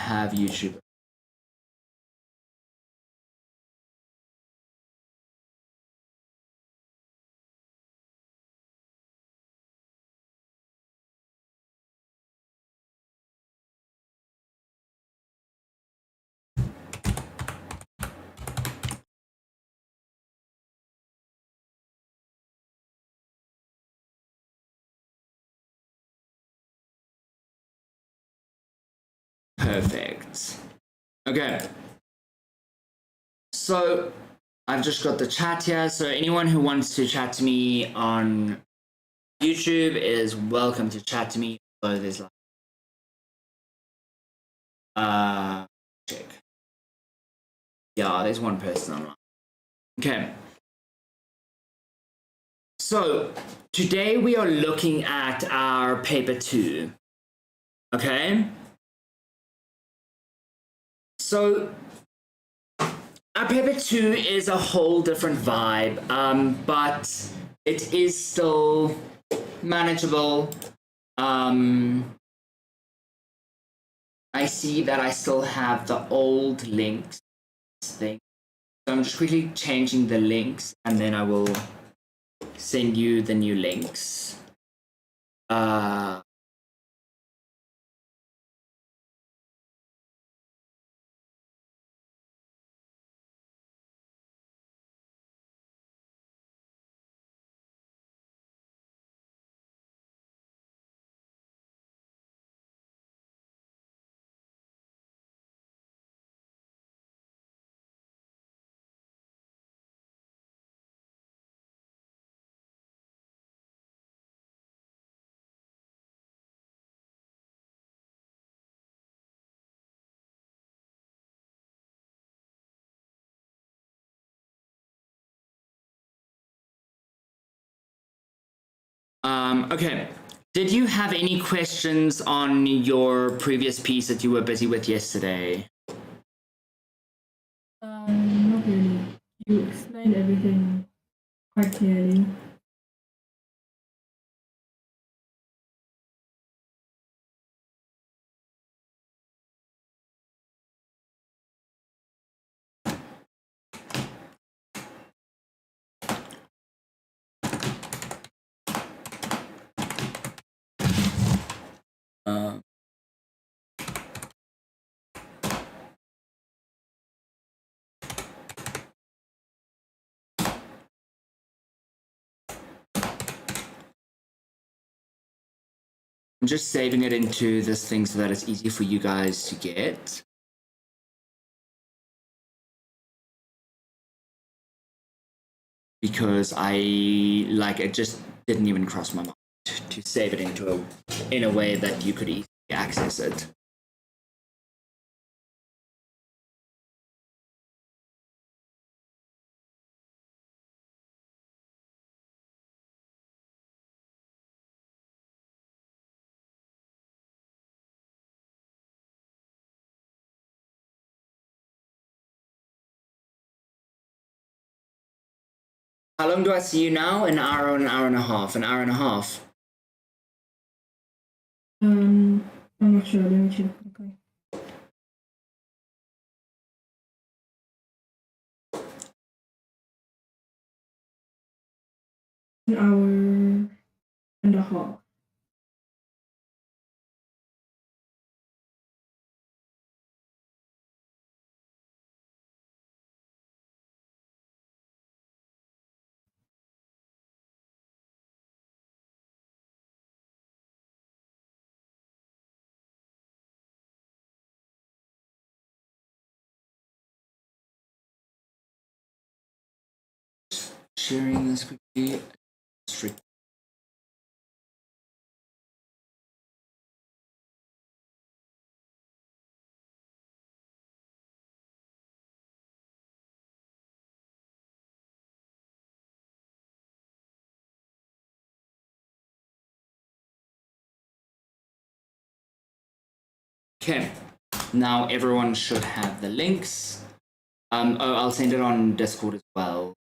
have YouTube. Perfect. Okay. So I've just got the chat here. So anyone who wants to chat to me on YouTube is welcome to chat to me. So there's like check. Yeah, there's one person online. Okay. So today we are looking at our paper 2. Okay. So our paper 2 is a whole different vibe, but it is still manageable. I see that I still have the old links thing. So I'm just quickly changing the links and then I will send you the new links. Okay. Did you have any questions on your previous piece that you were busy with yesterday? Not really. You explained everything quite clearly. I'm just saving it into this thing so that it's easy for you guys to get. Because it just didn't even cross my mind to save it in a way that you could easily access it. How long do I see you now? An hour and a half. An hour and a half. I'm not sure. Let me check. Okay. An hour and a half. Sharing this quickly. Okay, now everyone should have the links. I'll send it on Discord as well.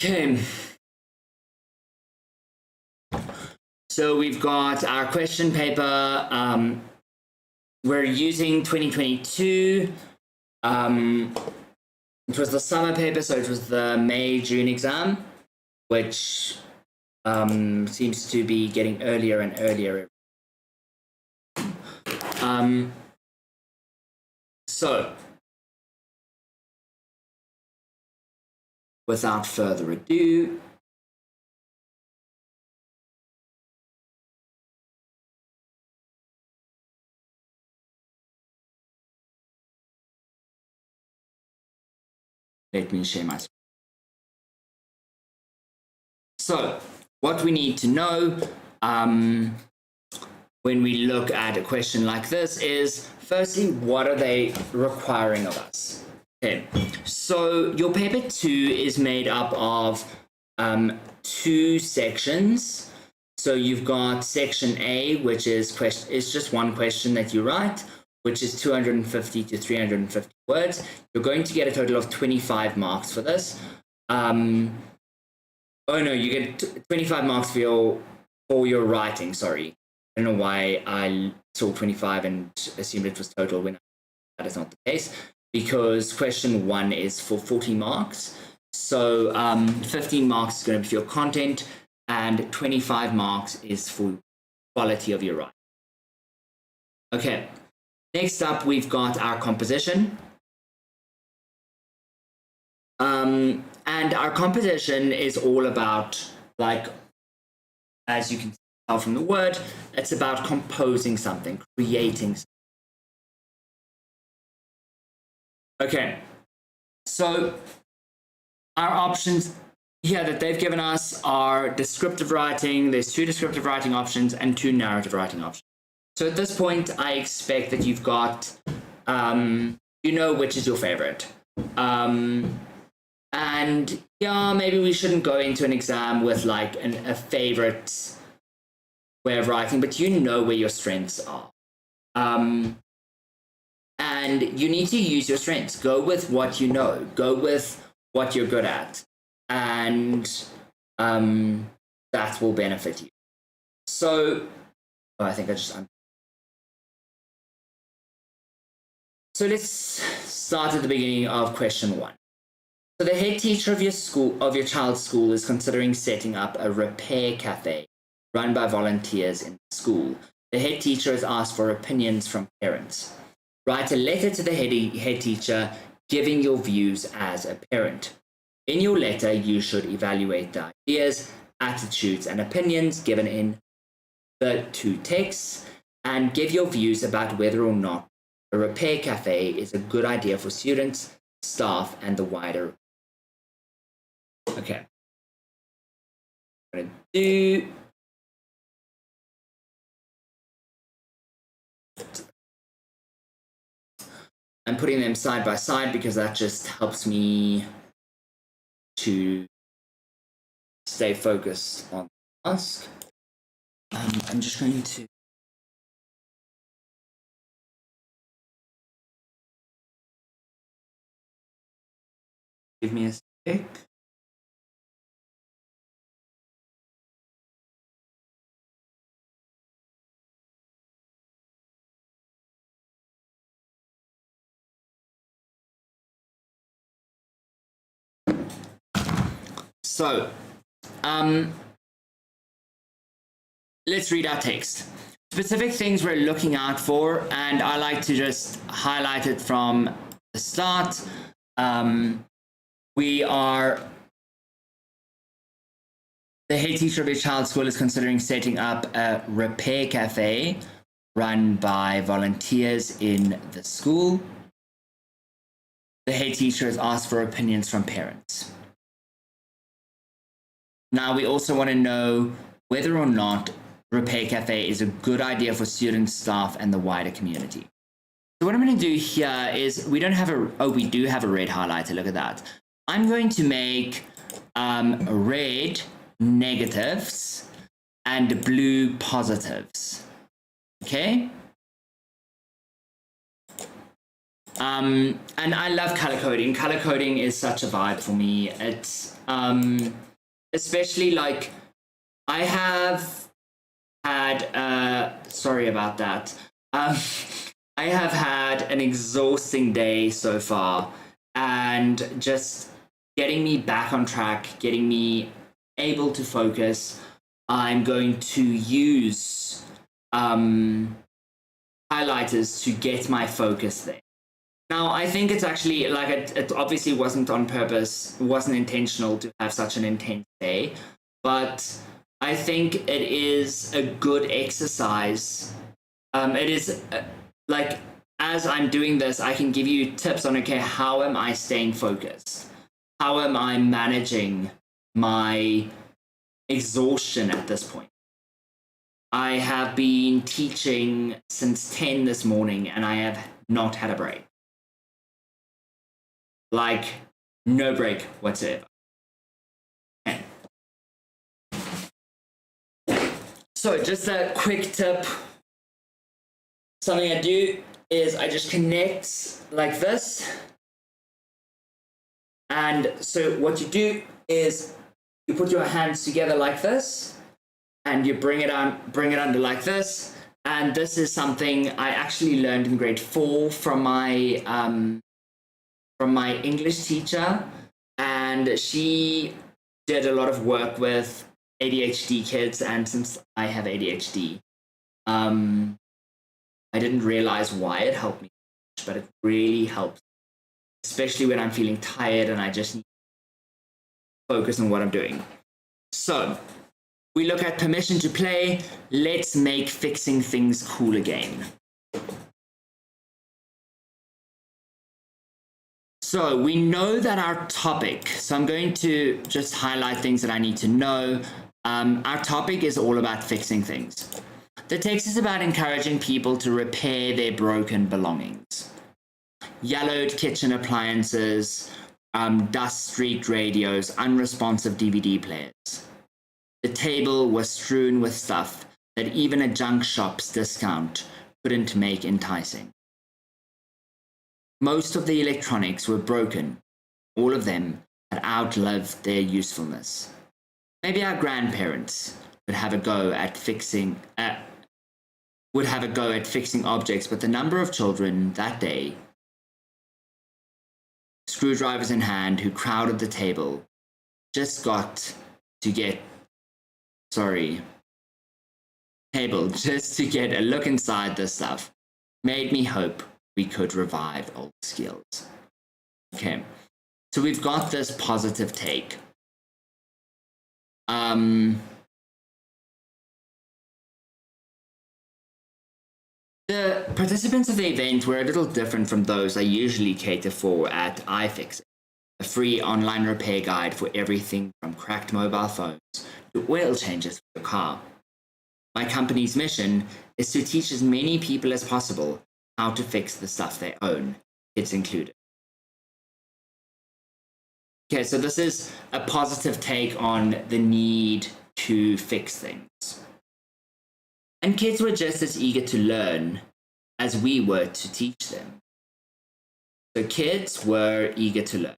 Okay. So we've got our question paper. We're using 2022. It was the summer paper, so it was the May-June exam, which seems to be getting earlier and earlier. So, without further ado, let me share my screen. So, what we need to know when we look at a question like this is, firstly, what are they requiring of us? Okay, so your paper 2 is made up of 2 sections. So you've got section A, which is just one question that you write, which is 250 to 350 words. You're going to get a total of 25 marks for this. Oh no, you get 25 marks for your writing, sorry. I don't know why I saw 25 and assumed it was total when that is not the case, because question 1 is for 40 marks. So 15 marks is going to be for your content, and 25 marks is for quality of your writing. Okay, next up we've got our composition. And our composition is all about, like, as you can tell from the word, it's about composing something, creating something. Okay, so our options here that they've given us are descriptive writing. There's 2 descriptive writing options and 2 narrative writing options. So at this point, I expect that you've got, you know which is your favorite. And yeah, maybe we shouldn't go into an exam with like a favorite way of writing, but you know where your strengths are. And you need to use your strengths. Go with what you know. Go with what you're good at. And that will benefit you. So, I think I just... So let's start at the beginning of question 1. So the head teacher of your child's school is considering setting up a repair cafe run by volunteers in the school. The head teacher has asked for opinions from parents. Write a letter to the head teacher giving your views as a parent. In your letter, you should evaluate the ideas, attitudes, and opinions given in the 2 texts and give your views about whether or not a repair cafe is a good idea for students, staff, and the wider. Okay. I'm going to do... I'm putting them side by side because that just helps me to stay focused on the task. I'm just going to... Give me a sec. So, let's read our text. Specific things we're looking out for, and I like to just highlight it from the start. The head teacher of your child's school is considering setting up a repair cafe run by volunteers in the school. The head teacher has asked for opinions from parents. Now, we also want to know whether or not Repair Cafe is a good idea for students, staff, and the wider community. So what I'm going to do here is, we do have a red highlighter, look at that. I'm going to make red negatives and blue positives, okay? And I love color coding. Color coding is such a vibe for me. It's especially like I have had sorry about that. I have had an exhausting day so far, and just getting me back on track, getting me able to focus, I'm going to use highlighters to get my focus there. Now, I think it's actually like it obviously wasn't on purpose, it wasn't intentional to have such an intense day, but I think it is a good exercise. It is like, as I'm doing this, I can give you tips on, okay, how am I staying focused? How am I managing my exhaustion at this point? I have been teaching since 10 this morning and I have not had a break. Like, no break whatsoever. Okay. So, just a quick tip. Something I do is I just connect like this. And so what you do is you put your hands together like this and you bring it under like this. And this is something I actually learned in grade 4 from my English teacher, and she did a lot of work with ADHD kids, and since I have ADHD, I didn't realize why it helped me, but it really helps, especially when I'm feeling tired and I just need to focus on what I'm doing. So, we look at permission to play. Let's make fixing things cool again. So we know that our topic, so I'm going to just highlight things that I need to know. Our topic is all about fixing things. The text is about encouraging people to repair their broken belongings. Yellowed kitchen appliances, dust-streaked radios, unresponsive DVD players. The table was strewn with stuff that even a junk shop's discount couldn't make enticing. Most of the electronics were broken. All of them had outlived their usefulness. Maybe our grandparents would have a go at fixing objects, but the number of children that day, screwdrivers in hand, who crowded the table, just to get a look inside this stuff, made me hope we could revive old skills. Okay, so we've got this positive take. The participants of the event were a little different from those I usually cater for at iFixit, a free online repair guide for everything from cracked mobile phones to oil changes for your car. My company's mission is to teach as many people as possible how to fix the stuff they own, kids included. Okay, so this is a positive take on the need to fix things. And kids were just as eager to learn as we were to teach them. So kids were eager to learn.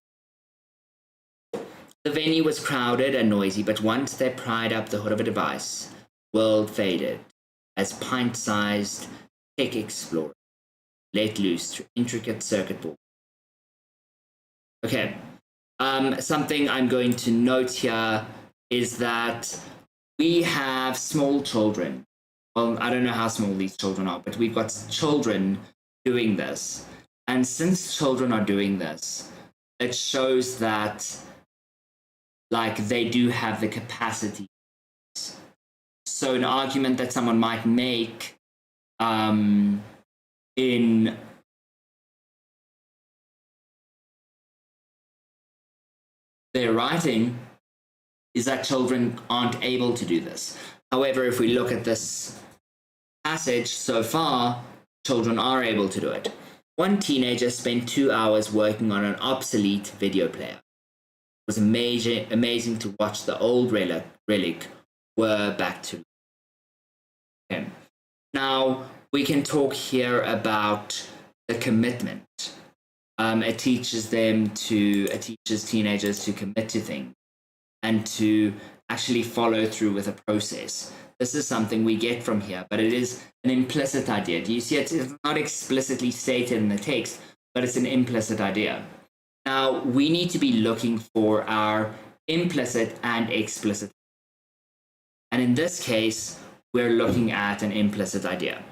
The venue was crowded and noisy, but once they pried up the hood of a device, world faded as pint-sized tech explorers let loose through intricate circuit boards. Okay, something I'm going to note here is that we have small children. Well, I don't know how small these children are, but we've got children doing this. And since children are doing this, it shows that they do have the capacity. So an argument that someone might make in their writing is that children aren't able to do this. However, if we look at this passage so far, children are able to do it. One teenager spent 2 hours working on an obsolete video player. It was amazing to watch the old relic whir back to life. Okay. Now, we can talk here about the commitment It teaches teenagers to commit to things and to actually follow through with a process. This is something we get from here, but it is an implicit idea. Do you see it? It's not explicitly stated in the text, but it's an implicit idea. Now, we need to be looking for our implicit and explicit. And in this case, we're looking at an implicit idea.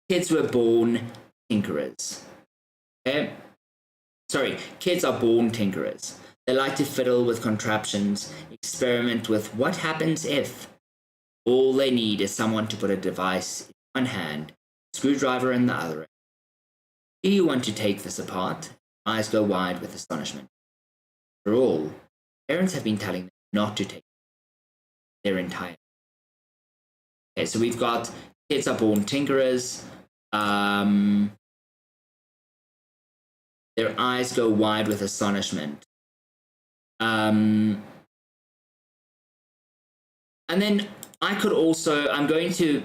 Kids were born tinkerers. Okay? Sorry, kids are born tinkerers. They like to fiddle with contraptions, experiment with what happens if. All they need is someone to put a device in one hand, a screwdriver in the other. Do you want to take this apart? Eyes go wide with astonishment. After all, parents have been telling them not to take their entire life. Okay, so we've got kids are born tinkerers. Their eyes go wide with astonishment. And then I'm going to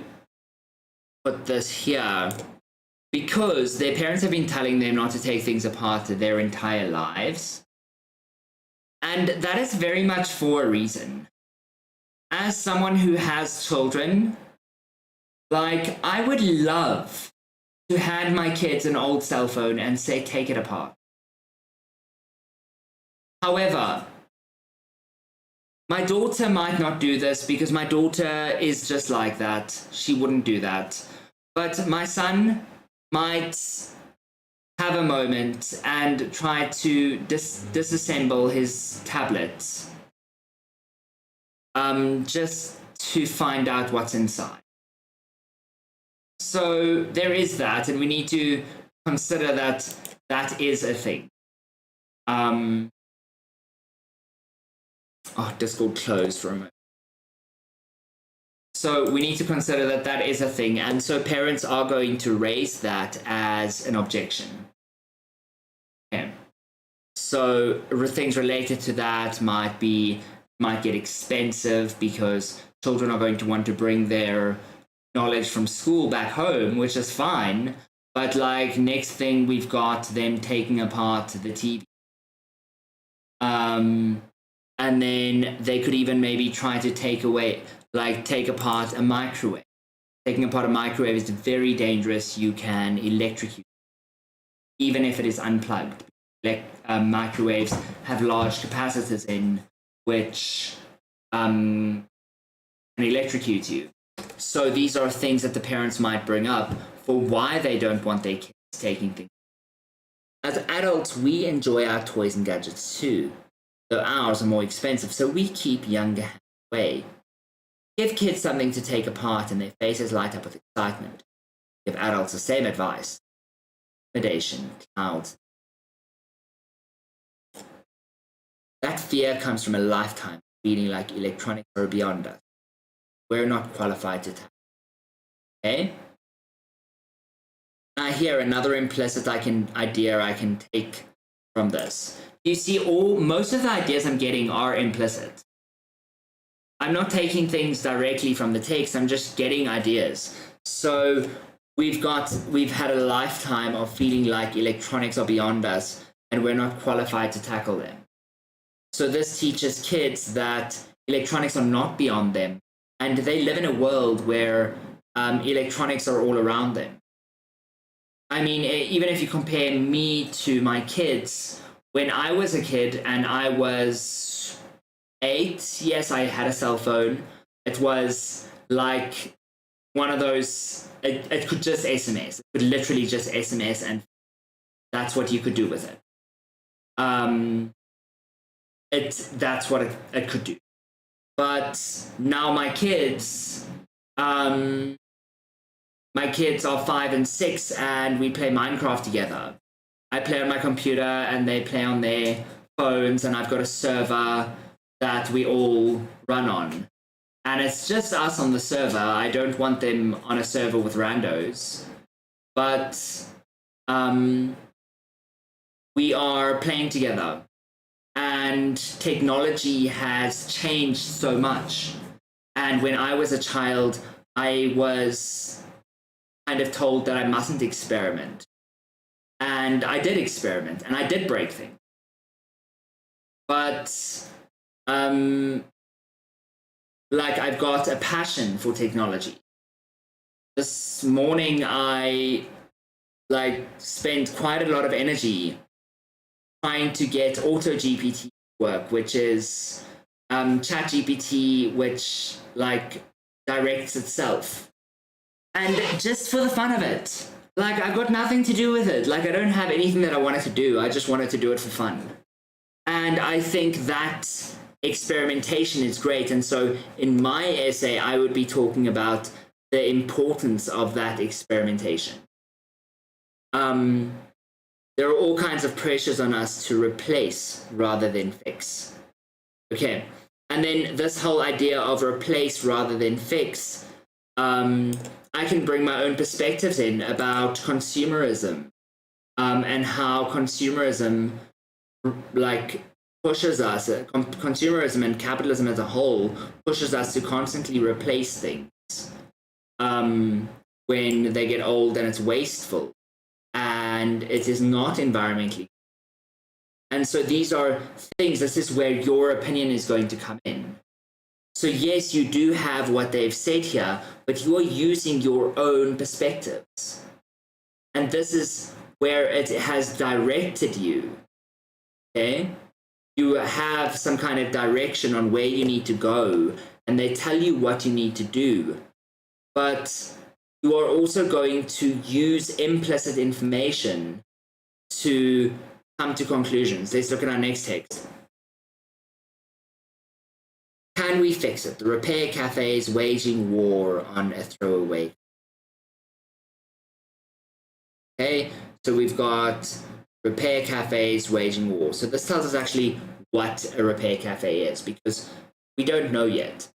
put this here because their parents have been telling them not to take things apart their entire lives. And that is very much for a reason. As someone who has children, like, I would love to hand my kids an old cell phone and say, take it apart. However, my daughter might not do this because my daughter is just like that. She wouldn't do that. But my son might have a moment and try to disassemble his tablets just to find out what's inside. So there is that, and we need to consider that that is a thing. Discord closed for a moment. So we need to consider that that is a thing, and so parents are going to raise that as an objection. Okay. So things related to that might get expensive because children are going to want to bring their knowledge from school back home, which is fine. But like next thing, we've got them taking apart the TV. And then they could even maybe try to take apart a microwave. Taking apart a microwave is very dangerous. You can electrocute, even if it is unplugged. Microwaves have large capacitors in which can electrocute you. So these are things that the parents might bring up for why they don't want their kids taking things. As adults, we enjoy our toys and gadgets too, though ours are more expensive, so we keep younger hands away. Give kids something to take apart and their faces light up with excitement. Give adults the same advice. Intimidation clouds. That fear comes from a lifetime of feeling like electronics are beyond us. We're not qualified to tackle. Okay? Now here, another implicit idea I can take from this. You see, most of the ideas I'm getting are implicit. I'm not taking things directly from the text, I'm just getting ideas. So we've had a lifetime of feeling like electronics are beyond us and we're not qualified to tackle them. So this teaches kids that electronics are not beyond them and they live in a world where electronics are all around them. I mean, even if you compare me to my kids, when I was a kid and I was 8, yes, I had a cell phone. It was like one of those, it could just SMS. It could literally just SMS and that's what you could do with it. That's what it could do. But now my kids are 5 and 6 and we play Minecraft together. I play on my computer and they play on their phones and I've got a server that we all run on. And it's just us on the server. I don't want them on a server with randos. But we are playing together. And technology has changed so much. And when I was a child, I was kind of told that I mustn't experiment. and I did experiment and I did break things. But like, I've got a passion for technology. This morning I spent quite a lot of energy trying to get Auto GPT work, which is Chat GPT, which directs itself. And just for the fun of it, I've got nothing to do with it. I don't have anything that I wanted to do. I just wanted to do it for fun. And I think that experimentation is great. And so in my essay, I would be talking about the importance of that experimentation. There are all kinds of pressures on us to replace rather than fix. Okay, and then this whole idea of replace rather than fix, I can bring my own perspectives in about consumerism, and how consumerism pushes us, consumerism and capitalism as a whole pushes us to constantly replace things when they get old, and it's wasteful and it is not environmentally. And so these are things, this is where your opinion is going to come in. So yes, you do have what they've said here, but you're using your own perspectives. And this is where it has directed you. Okay? You have some kind of direction on where you need to go, and they tell you what you need to do. But you are also going to use implicit information to come to conclusions. Let's look at our next text. Can we fix it? The repair cafes waging war on a throwaway. Okay, so we've got repair cafes waging war. So this tells us actually what a repair cafe is, because we don't know yet.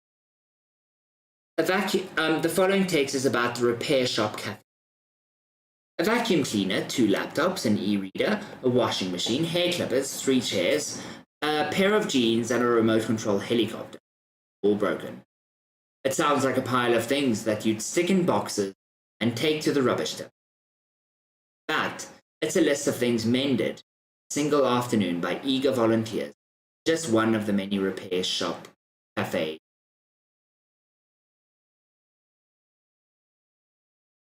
The following text is about the repair shop cafe. A vacuum cleaner, 2 laptops, an e-reader, a washing machine, hair clippers, 3 chairs, a pair of jeans, and a remote control helicopter. All broken. It sounds like a pile of things that you'd stick in boxes and take to the rubbish tip. But it's a list of things mended, a single afternoon by eager volunteers, just one of the many repair shop cafes.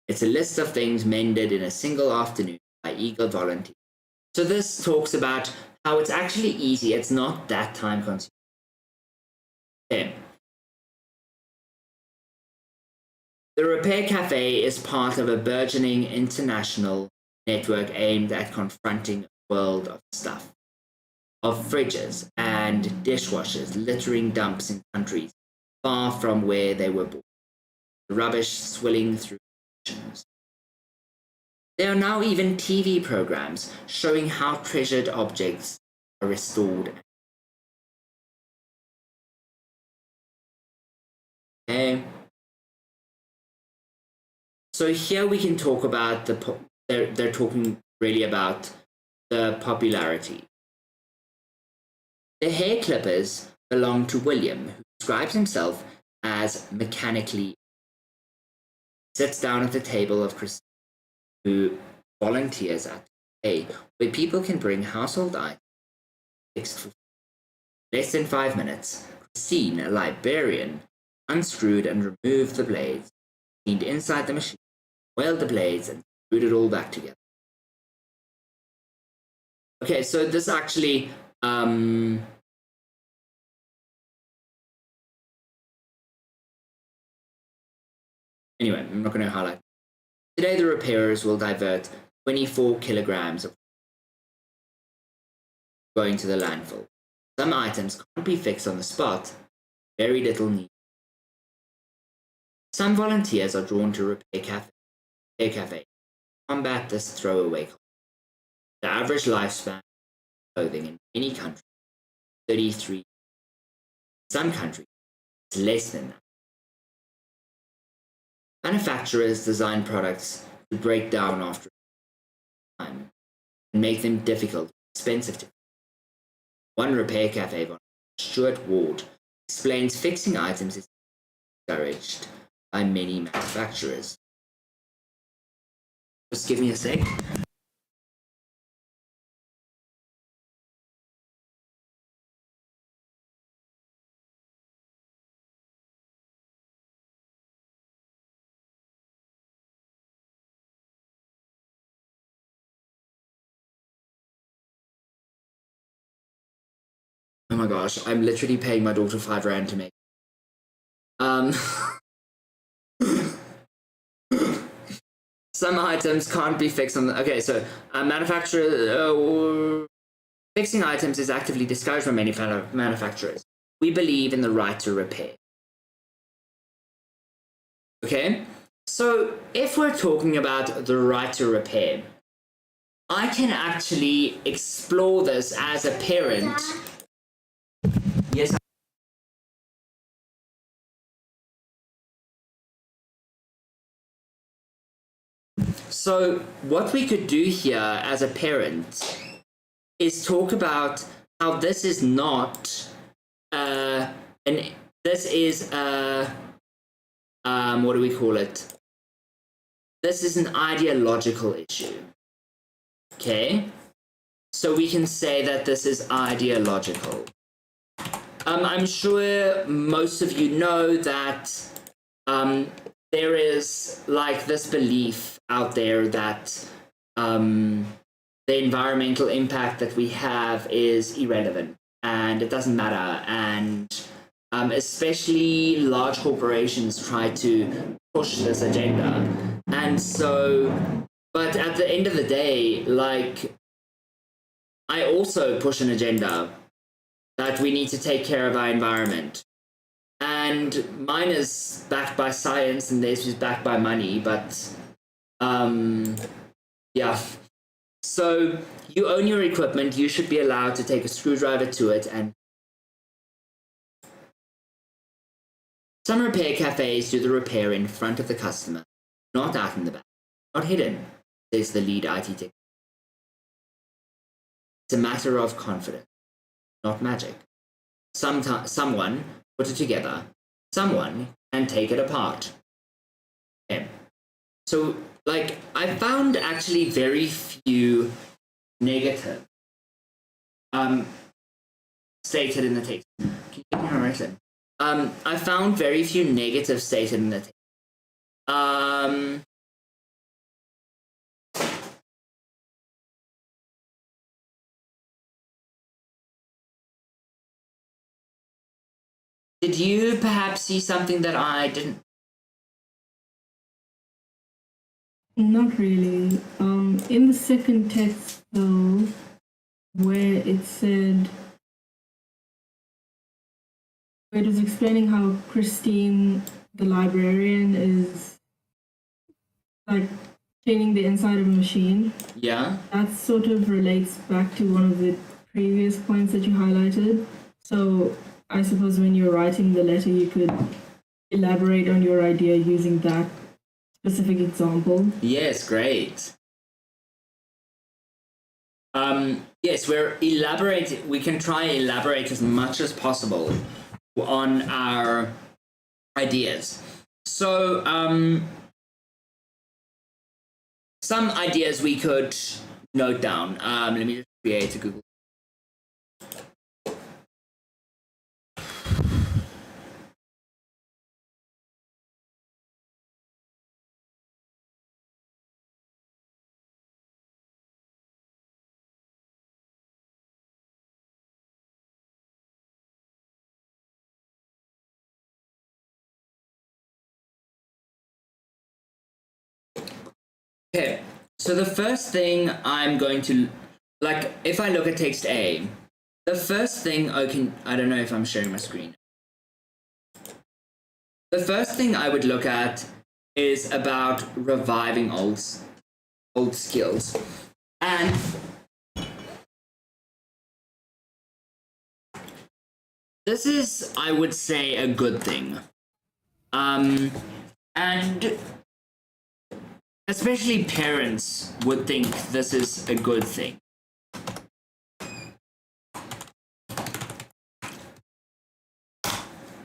It's a list of things mended in a single afternoon by eager volunteers. So this talks about how it's actually easy. It's not that time consuming. Okay. The Repair Cafe is part of a burgeoning international network aimed at confronting a world of stuff, of fridges and dishwashers littering dumps in countries far from where they were born, the rubbish swilling through oceans. There are now even TV programs showing how treasured objects are restored. Okay. So here we can talk about they're talking really about the popularity. The hair clippers belong to William, who describes himself as mechanically. Sits down at the table of Christine, who volunteers at a where people can bring household items fixed for less than 5 minutes. Christine, a librarian, unscrewed and removed the blades, cleaned inside the machine, oiled the blades, and screwed it all back together. Okay, so this actually anyway, I'm not going to highlight. Today, the repairers will divert 24 kilograms of going to the landfill. Some items can't be fixed on the spot. Very little need. Some volunteers are drawn to Repair Cafe to combat this throwaway culture. The average lifespan of clothing in any country is 33. In some countries, it's less than that. Manufacturers design products to break down after time and make them difficult, expensive to. One Repair Cafe volunteer, Stuart Ward, explains fixing items is discouraged by many manufacturers. Just give me a sec. Oh my gosh, I'm literally paying my daughter R5 to make. Some items can't be fixed on the. Okay, so fixing items is actively discouraged by many manufacturers. We believe in the right to repair. Okay, so if we're talking about the right to repair, I can actually explore this as a parent. Yes. So what we could do here as a parent is talk about how this is not this is what do we call it? This is an ideological issue. Okay? So we can say that this is ideological. I'm sure most of you know that there is like this belief out there that the environmental impact that we have is irrelevant and it doesn't matter, and especially large corporations try to push this agenda. And so, but at the end of the day, like, I also push an agenda that we need to take care of our environment. And mine is backed by science and theirs is backed by money, but yeah. So you own your equipment, you should be allowed to take a screwdriver to it. And some repair cafes do the repair in front of the customer, not out in the back, not hidden, says the lead IT tech. It's a matter of confidence, not magic. Someone put it together, someone can take it apart. Okay. So, like, I found actually very few negative stated in the text. Can you give me a written? I found very few negative stated in the text. Did you perhaps see something that I didn't? Not really. In the second text, though, where it said, where it was explaining how Christine, the librarian, is like cleaning the inside of a machine. Yeah. That sort of relates back to one of the previous points that you highlighted. So I suppose when you're writing the letter, you could elaborate on your idea using that specific example. Yes, great. Yes, we can try and elaborate as much as possible on our ideas. So, some ideas we could note down. Let me just create a Google. Okay, so the first thing I'm going to, like, if I look at text A, the first thing I don't know if I'm sharing my screen. The first thing I would look at is about reviving old skills. And this is, I would say, a good thing. And especially parents would think this is a good thing.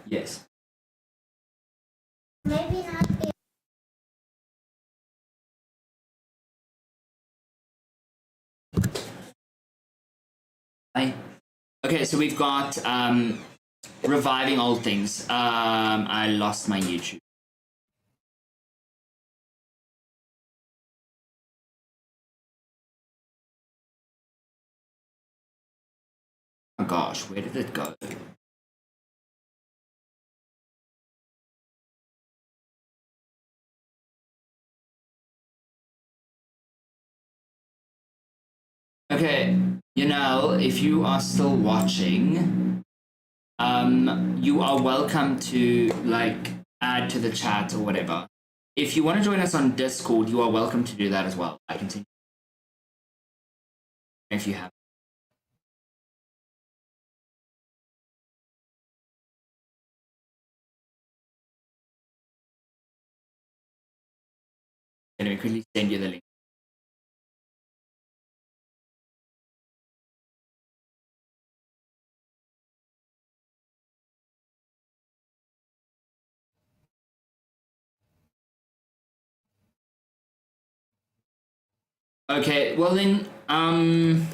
Yes. Maybe not. Okay, so we've got reviving old things. I lost my YouTube. gosh, where did it go? Okay, you know, if you are still watching, you are welcome to like add to the chat or whatever. If you want to join us on Discord, you are welcome to do that as well. I can see if you have. Let me quickly send you the link. Okay, well then, I'm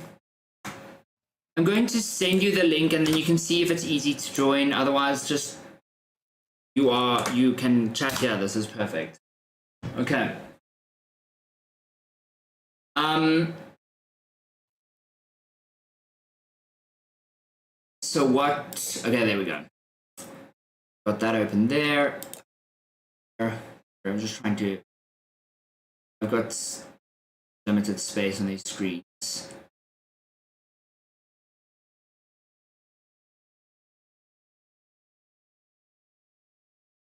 going to send you the link and then you can see if it's easy to join. Otherwise, just you can chat here. This is perfect. Okay. So what? Okay, there we go. Got that open there. I'm just trying to. I've got limited space on these screens.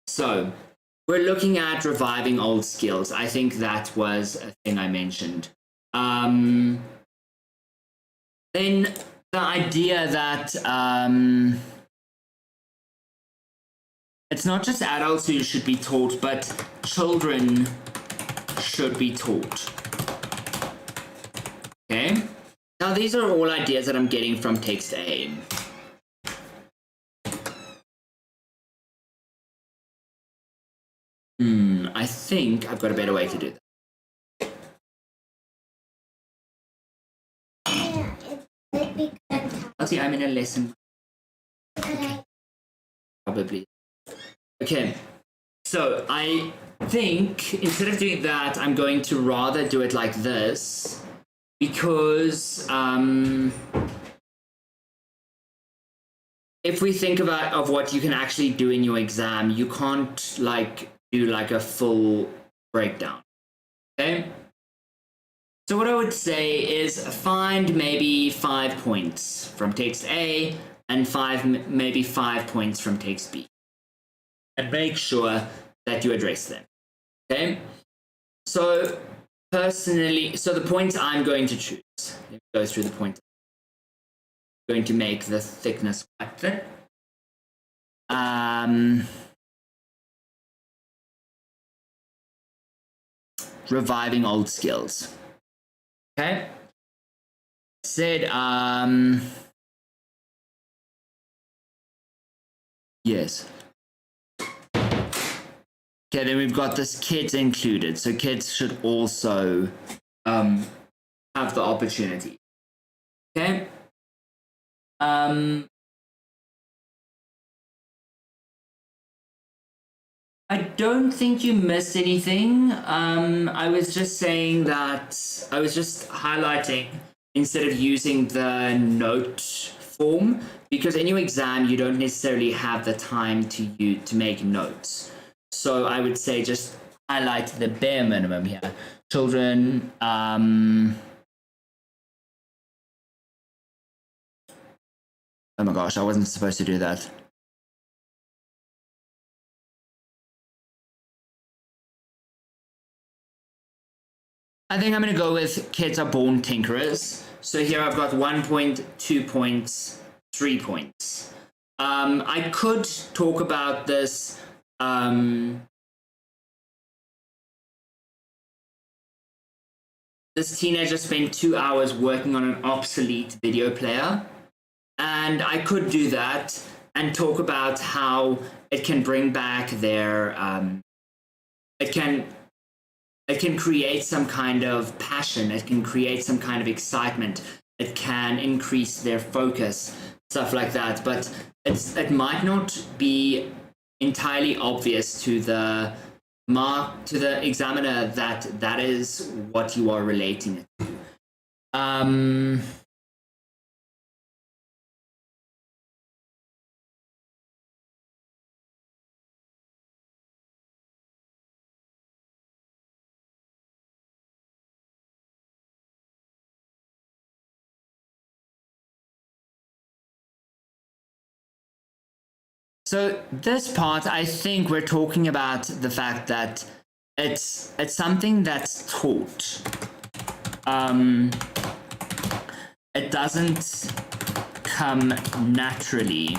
So we're looking at reviving old skills. I think that was a thing I mentioned. Then the idea that it's not just adults who should be taught, but children should be taught. Okay? Now these are all ideas that I'm getting from text A. I think I've got a better way to do that. I'll see, I'm in a lesson. Okay. Probably. Okay, so I think instead of doing that, I'm going to rather do it like this because if we think of what you can actually do in your exam, you can't like do like a full breakdown. Okay? So what I would say is find maybe 5 points from text A and maybe 5 points from text B. And make sure that you address them. Okay? So personally, so the points I'm going to choose. Let me go through the points. I'm going to make the thickness quite thin. Reviving old skills. Okay? Said, yes. Okay, then we've got this kids included. So kids should also have the opportunity. Okay? I don't think you missed anything. I was just saying that I was just highlighting instead of using the note form, because in your exam you don't necessarily have the time to make notes. So I would say just highlight the bare minimum here. Children, oh my gosh, I wasn't supposed to do that. I think I'm going to go with kids are born tinkerers. So here I've got 1 point, 2 points, 3 points. I could talk about this. This teenager spent 2 hours working on an obsolete video player. And I could do that and talk about how it can bring back their, it can create some kind of passion. It can create some kind of excitement. It can increase their focus, stuff like that. But it might not be entirely obvious to the examiner that is what you are relating it to. So this part, I think we're talking about the fact that it's something that's taught. It doesn't come naturally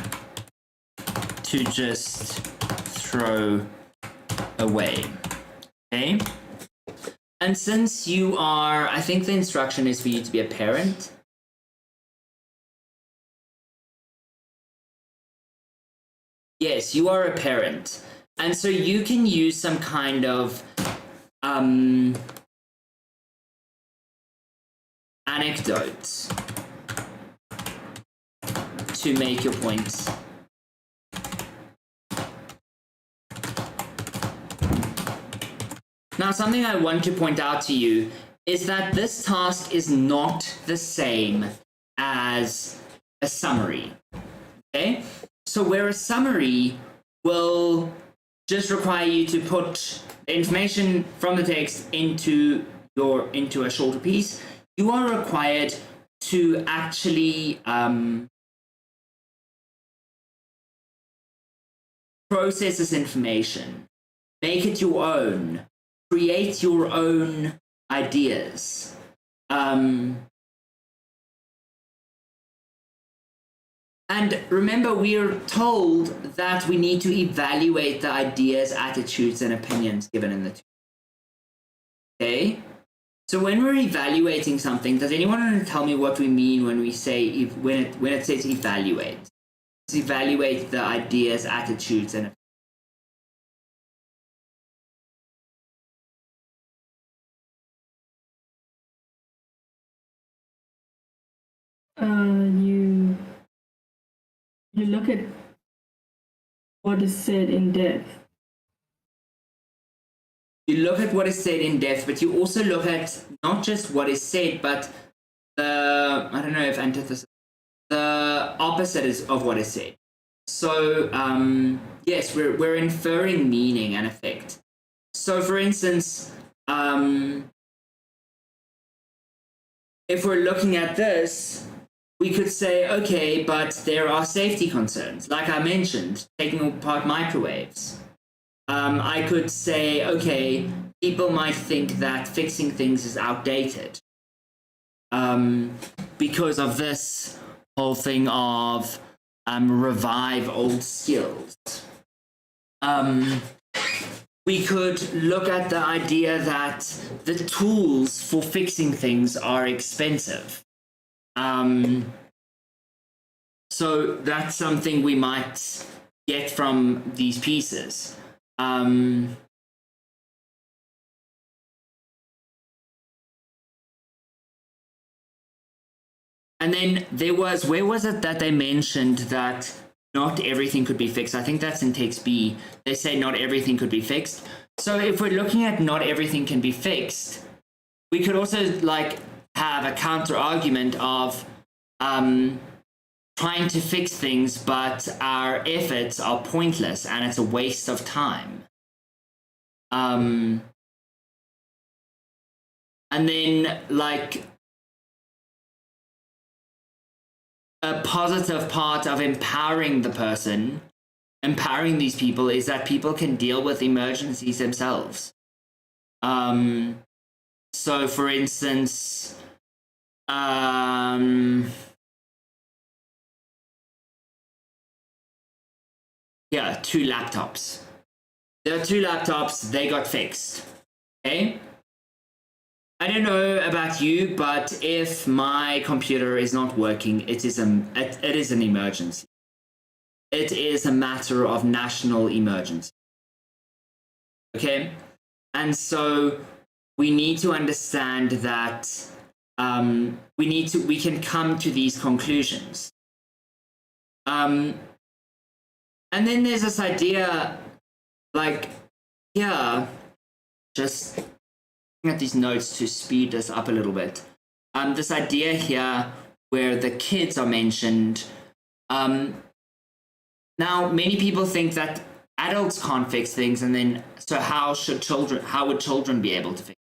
to just throw away. Okay? And since you are, I think the instruction is for you to be a parent. Yes, you are a parent. And so you can use some kind of anecdotes to make your points. Now, something I want to point out to you is that this task is not the same as a summary. Okay? So where a summary will just require you to put information from the text into a shorter piece, you are required to actually process this information, make it your own, create your own ideas. And remember, we are told that we need to evaluate the ideas, attitudes, and opinions given in the text. Okay? So when we're evaluating something, does anyone want to tell me what we mean when we say when it says evaluate? It's evaluate the ideas, attitudes, and you look at what is said in depth. You look at what is said in depth, but you also look at not just what is said, but the, I don't know if antithesis, the opposite is of what is said. So yes, we're inferring meaning and effect. So for instance, if we're looking at this, we could say, okay, but there are safety concerns. Like I mentioned, taking apart microwaves. I could say, okay, people might think that fixing things is outdated because of this whole thing of revive old skills. We could look at the idea that the tools for fixing things are expensive. So that's something we might get from these pieces. And then there was, where was it that they mentioned that not everything could be fixed? I think that's in text B. They say not everything could be fixed. So if we're looking at not everything can be fixed, we could also like have a counter argument of trying to fix things, but our efforts are pointless and it's a waste of time. And then like a positive part of empowering the person, empowering these people, is that people can deal with emergencies themselves. So for instance, yeah, 2 laptops. There are 2 laptops, they got fixed. Okay? I don't know about you, but if my computer is not working, it is an emergency. It is a matter of national emergency. Okay? And so we need to understand that we can come to these conclusions. And then there's this idea, like, yeah, just looking at these notes to speed this up a little bit. This idea here where the kids are mentioned. Now, many people think that adults can't fix things, and then so how would children be able to fix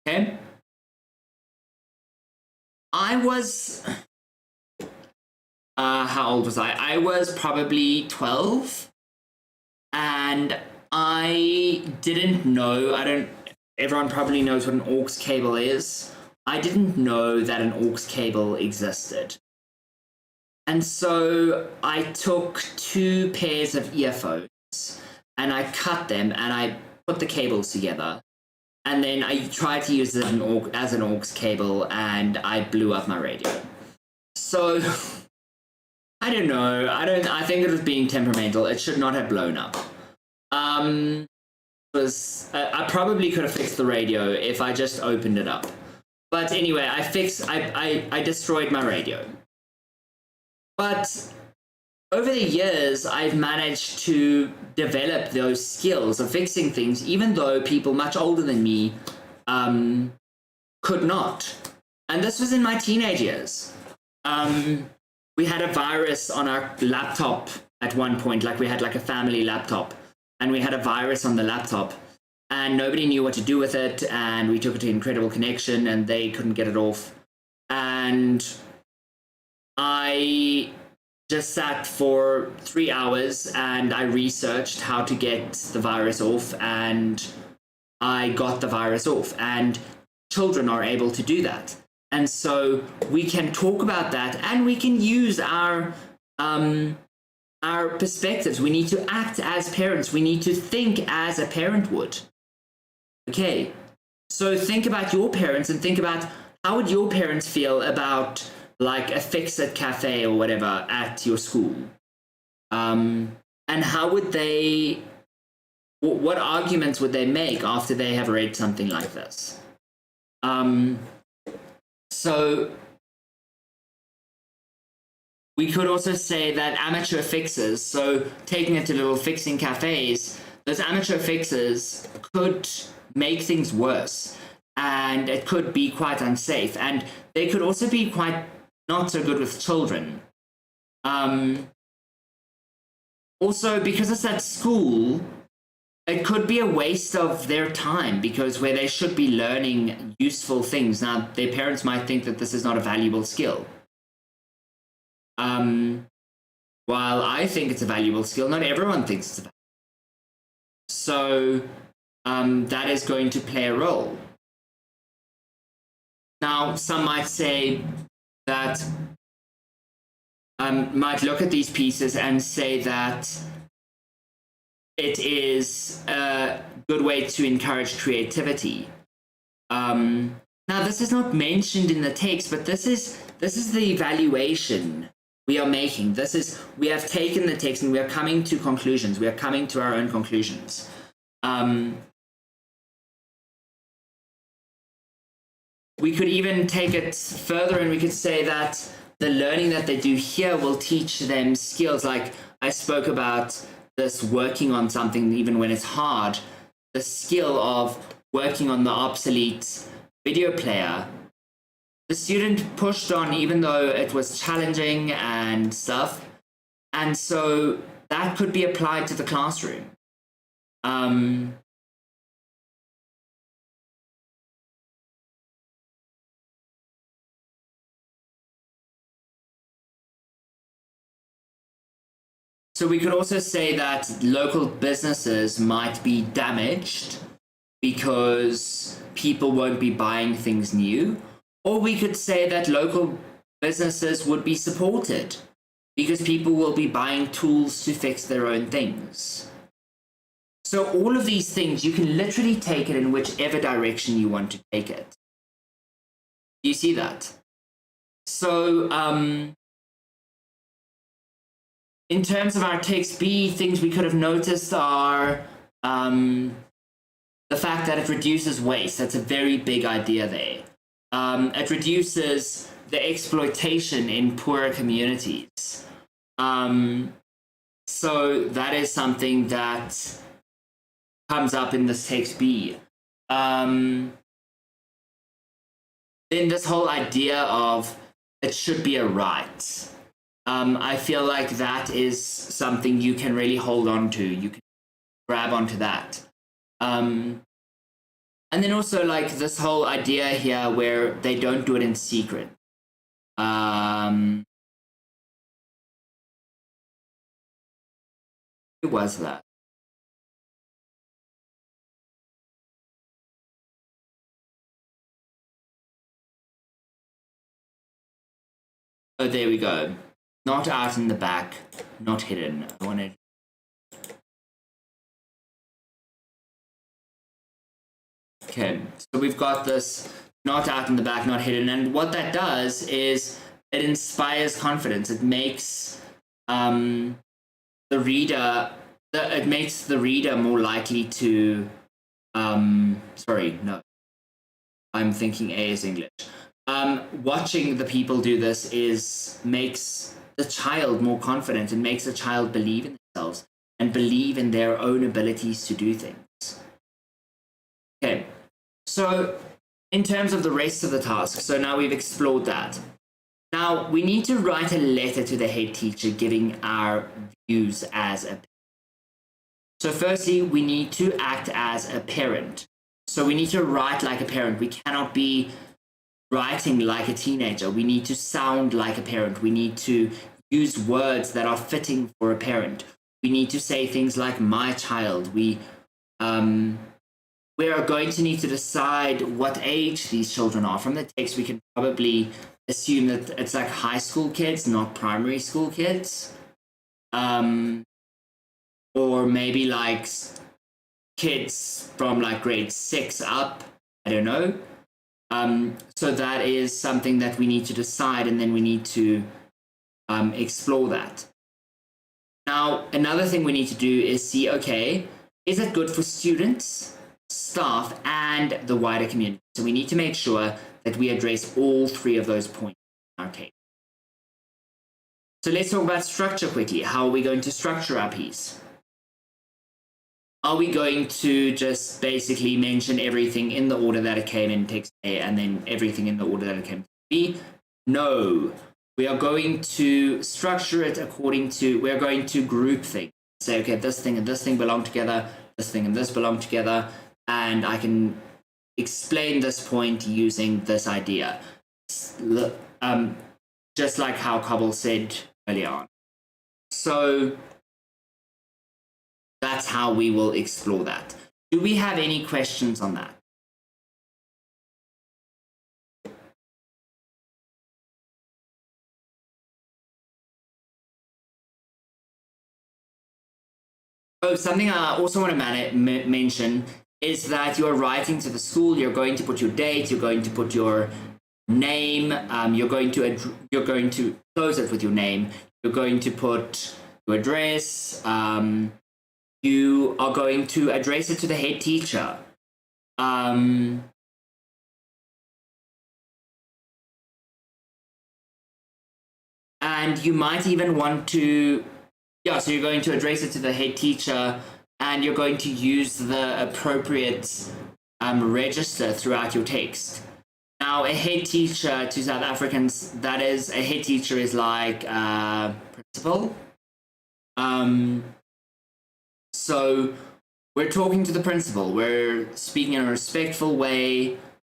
it? Okay? how old was I? I was probably 12, and I didn't know. Everyone probably knows what an aux cable is. I didn't know that an aux cable existed. And so I took 2 pairs of earphones and I cut them and I put the cables together. And then I tried to use it as an aux cable and I blew up my radio. So I don't know. I think it was being temperamental. It should not have blown up. I probably could have fixed the radio if I just opened it up. But anyway, I destroyed my radio. But over the years, I've managed to develop those skills of fixing things, even though people much older than me could not. And this was in my teenage years. We had a virus on our laptop at one point, like we had like a family laptop, and we had a virus on the laptop, and nobody knew what to do with it, and we took it to Incredible Connection, and they couldn't get it off. And I just sat for 3 hours and I researched how to get the virus off, and I got the virus off, and children are able to do that. And so we can talk about that and we can use our perspectives. We need to act as parents. We need to think as a parent would. Okay, so think about your parents and think about how would your parents feel about like a fix-it cafe or whatever at your school. And how would they, what arguments would they make after they have read something like this? So we could also say that amateur fixers, so taking it to little fixing cafes, those amateur fixers could make things worse, and it could be quite unsafe, and they could also be quite not so good with children. Also, because it's at school, it could be a waste of their time, because where they should be learning useful things. Now, their parents might think that this is not a valuable skill. While I think it's a valuable skill, not everyone thinks it's a valuable skill. So that is going to play a role. Now, some might say that, might look at these pieces and say that it is a good way to encourage creativity. Now, this is not mentioned in the text, but this is the evaluation we are making. We have taken the text and we are coming to conclusions. We are coming to our own conclusions. We could even take it further and we could say that the learning that they do here will teach them skills. Like I spoke about this working on something even when it's hard, the skill of working on the obsolete video player. The student pushed on even though it was challenging and stuff. And so that could be applied to the classroom. So we could also say that local businesses might be damaged because people won't be buying things new. Or we could say that local businesses would be supported because people will be buying tools to fix their own things. So all of these things, you can literally take it in whichever direction you want to take it. Do you see that? So, in terms of our text B, things we could have noticed are the fact that it reduces waste. That's a very big idea there. It reduces the exploitation in poorer communities. So that is something that comes up in this text B. Then this whole idea of it should be a right. I feel like that is something you can really hold on to. You can grab onto that. And then also like this whole idea here where they don't do it in secret. Who was that? Oh, there we go. Not out in the back, not hidden. I wanted. Okay, so we've got this not out in the back, not hidden, and what that does is it inspires confidence. It makes the reader. It makes the reader more likely to. Sorry, no. I'm thinking A is English. Watching the people do this makes the child more confident and makes the child believe in themselves and believe in their own abilities to do things. Okay, so in terms of the rest of the task, so now we've explored that. Now we need to write a letter to the head teacher giving our views as a parent. So firstly, we need to act as a parent. So we need to write like a parent. We cannot be writing like a teenager. We need to sound like a parent. We need to use words that are fitting for a parent. We need to say things like my child. We are going to need to decide what age these children are. From the text, we can probably assume that it's like high school kids, not primary school kids. Or maybe like kids from like grade 6 up. I don't know. So that is something that we need to decide, and then we need to explore that. Now, another thing we need to do is see, okay, is it good for students, staff, and the wider community? So we need to make sure that we address all three of those points in our case. So let's talk about structure quickly. How are we going to structure our piece? Are we going to just basically mention everything in the order that it came in text A and then everything in the order that it came in B? No. We are going to structure it according to, we're going to group things. Say, okay, this thing and this thing belong together, this thing and this belong together, and I can explain this point using this idea. Just like how Cobble said earlier on. So that's how we will explore that. Do we have any questions on that? Oh, something I also want to mention is that you're writing to the school. You're going to put your date. You're going to put your name. You're going to close it with your name. You're going to put your address. You are going to address it to the head teacher. And you might even want to, so you're going to address it to the head teacher, and you're going to use the appropriate register throughout your text. Now, a head teacher to South Africans, a head teacher is like a principal. So we're talking to the principal. We're speaking in a respectful way.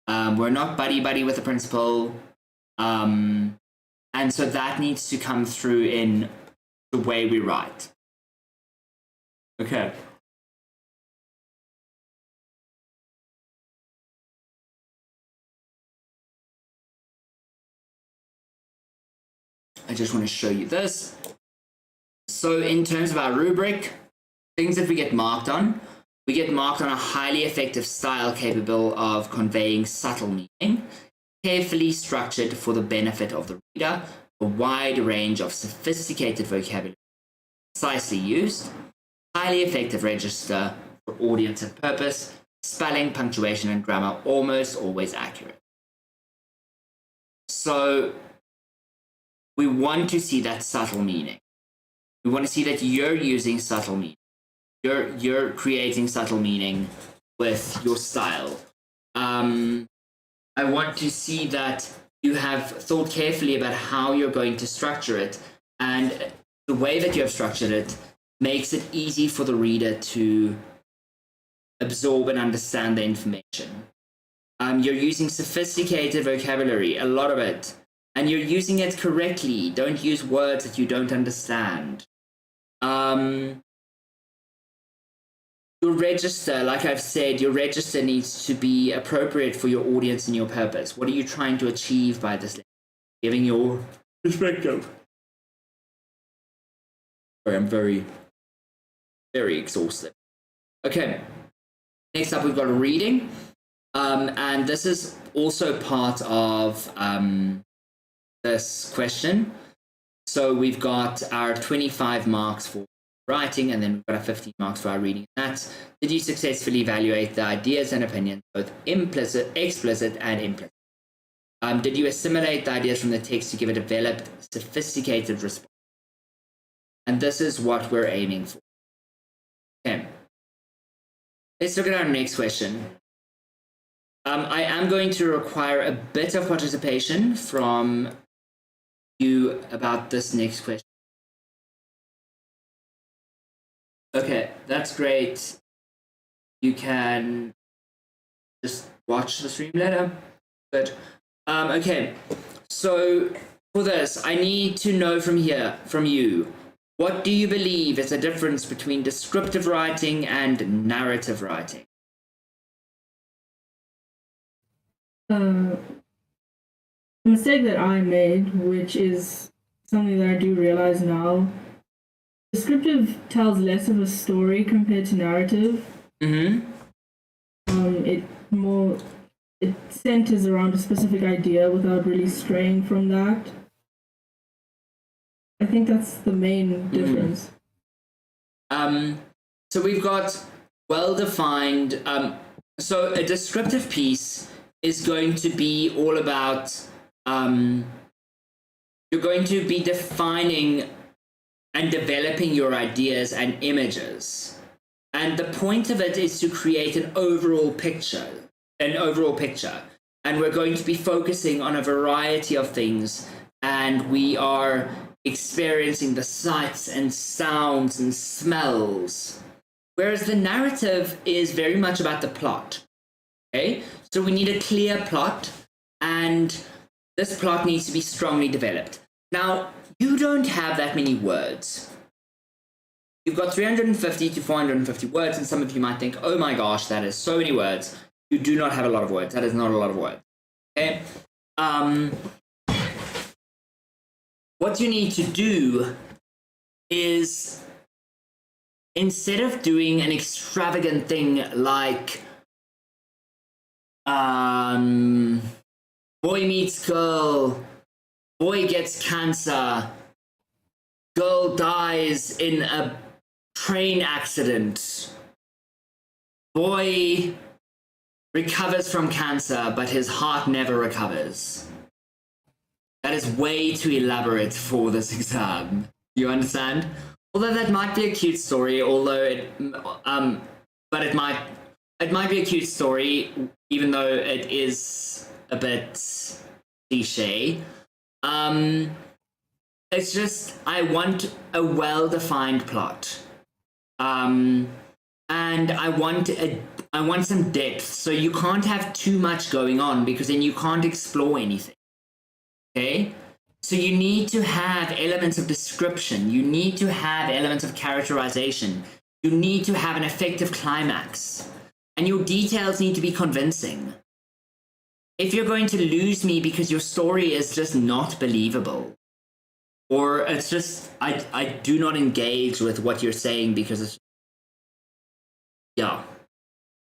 We're not buddy-buddy with the principal. And so that needs to come through in the way we write. Okay. I just want to show you this. So in terms of our rubric, things that we get marked on, we get marked on a highly effective style capable of conveying subtle meaning, carefully structured for the benefit of the reader, a wide range of sophisticated vocabulary precisely used, highly effective register for audience and purpose, spelling, punctuation, and grammar almost always accurate. So we want to see that subtle meaning. We want to see that you're using subtle meaning. You're creating subtle meaning with your style. I want to see that you have thought carefully about how you're going to structure it, and the way that you have structured it makes it easy for the reader to absorb and understand the information. You're using sophisticated vocabulary, a lot of it, and you're using it correctly. Don't use words that you don't understand. your register, like I've said, your register needs to be appropriate for your audience and your purpose. What are you trying to achieve by this? Giving your perspective. Sorry, I'm very, very exhausted. Okay, next up we've got reading. And this is also part of this question. So we've got our 25 marks for writing, and then we've got our 15 marks for our reading. That's, did you successfully evaluate the ideas and opinions, both explicit and implicit? Did you assimilate the ideas from the text to give a developed, sophisticated response? And this is what we're aiming for. Okay. Let's look at our next question. I am going to require a bit of participation from you about this next question. Okay, that's great. You can just watch the stream later. Good. Okay, so for this, I need to know from you, what do you believe is the difference between descriptive writing and narrative writing? The mistake that I made, which is something that I do realize now, descriptive tells less of a story compared to narrative. Mm-hmm. It centers around a specific idea without really straying from that. I think that's the main difference. So we've got well-defined. So a descriptive piece is going to be all about. You're going to be defining and developing your ideas and images. And the point of it is to create an overall picture. And we're going to be focusing on a variety of things, and we are experiencing the sights and sounds and smells. Whereas the narrative is very much about the plot. Okay? So we need a clear plot, and this plot needs to be strongly developed. Now, you don't have that many words. You've got 350 to 450 words, and some of you might think, oh my gosh, that is so many words. You do not have a lot of words. That is not a lot of words. Okay? What you need to do is, instead of doing an extravagant thing like boy meets girl, boy gets cancer, girl dies in a train accident, boy recovers from cancer, but his heart never recovers. That is way too elaborate for this exam. You understand? Although that might be a cute story, but it might be a cute story, even though it is a bit cliche. It's just, I want a well-defined plot. And I want some depth, so you can't have too much going on, because then you can't explore anything. Okay? So you need to have elements of description. You need to have elements of characterization. You need to have an effective climax. And your details need to be convincing. If you're going to lose me because your story is just not believable, or it's just, I do not engage with what you're saying because it's, yeah,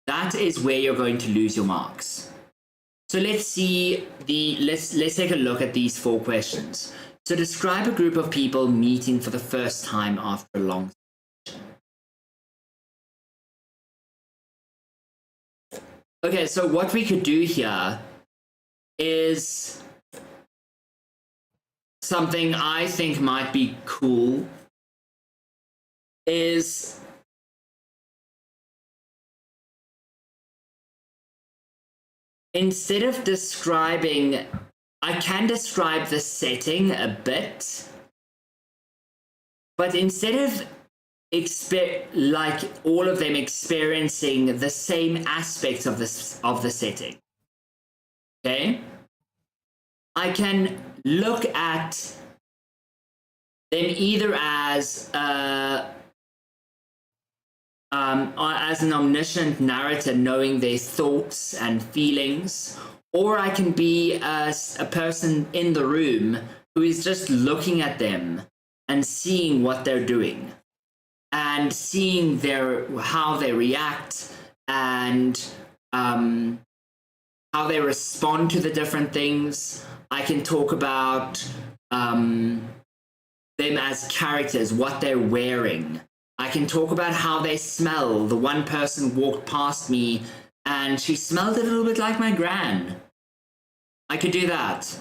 that is where you're going to lose your marks. So let's see let's take a look at these 4 questions. So describe a group of people meeting for the first time after a long session. Okay, so what we could do here is something I think might be cool, is instead of describing, I can describe the setting a bit, but instead of like all of them experiencing the same aspects of the setting, okay, I can look at them either as as an omniscient narrator, knowing their thoughts and feelings, or I can be a person in the room who is just looking at them and seeing what they're doing and seeing how they react and how they respond to the different things. I can talk about them as characters, what they're wearing. I can talk about how they smell. The one person walked past me and she smelled a little bit like my gran. I could do that.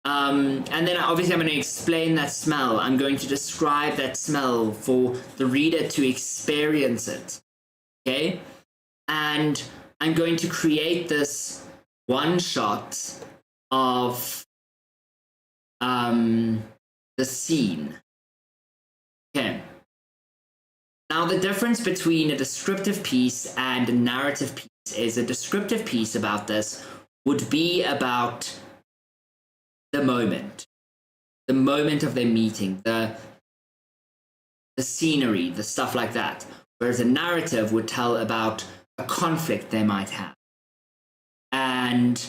And then obviously I'm going to explain that smell. I'm going to describe that smell for the reader to experience it. Okay? And I'm going to create this one shot of the scene. Okay. Now, the difference between a descriptive piece and a narrative piece is a descriptive piece about this would be about the moment of their meeting, the scenery, the stuff like that. Whereas a narrative would tell about a conflict they might have. And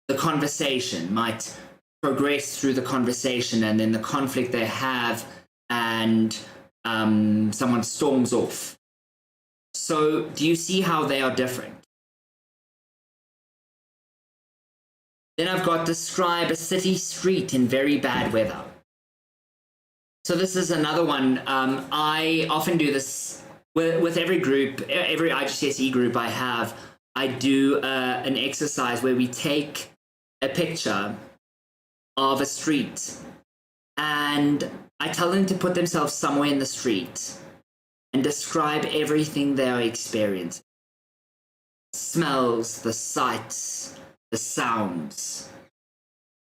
the conversation might progress through the conversation and then the conflict they have and someone storms off. So do you see how they are different? Then I've got describe a city street in very bad weather. So this is another one. I often do this with every group, every IGCSE group I have. I do an exercise where we take a picture of a street and I tell them to put themselves somewhere in the street and describe everything they are experiencing. Smells, the sights, the sounds,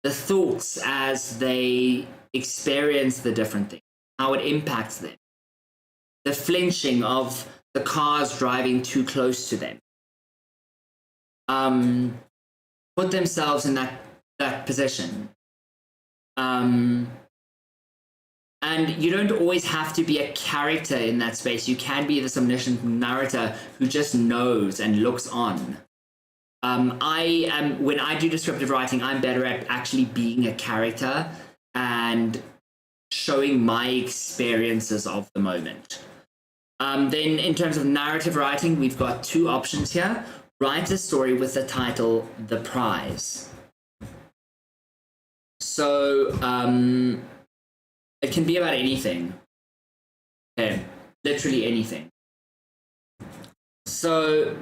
the thoughts as they experience the different things, how it impacts them, the flinching of the cars driving too close to them. Put themselves in that position. And you don't always have to be a character in that space. You can be this omniscient narrator who just knows and looks on. When I do descriptive writing, I'm better at actually being a character and showing my experiences of the moment. Then in terms of narrative writing, we've got two options here. Write a story with the title, The Prize. So it can be about anything. Okay, literally anything. So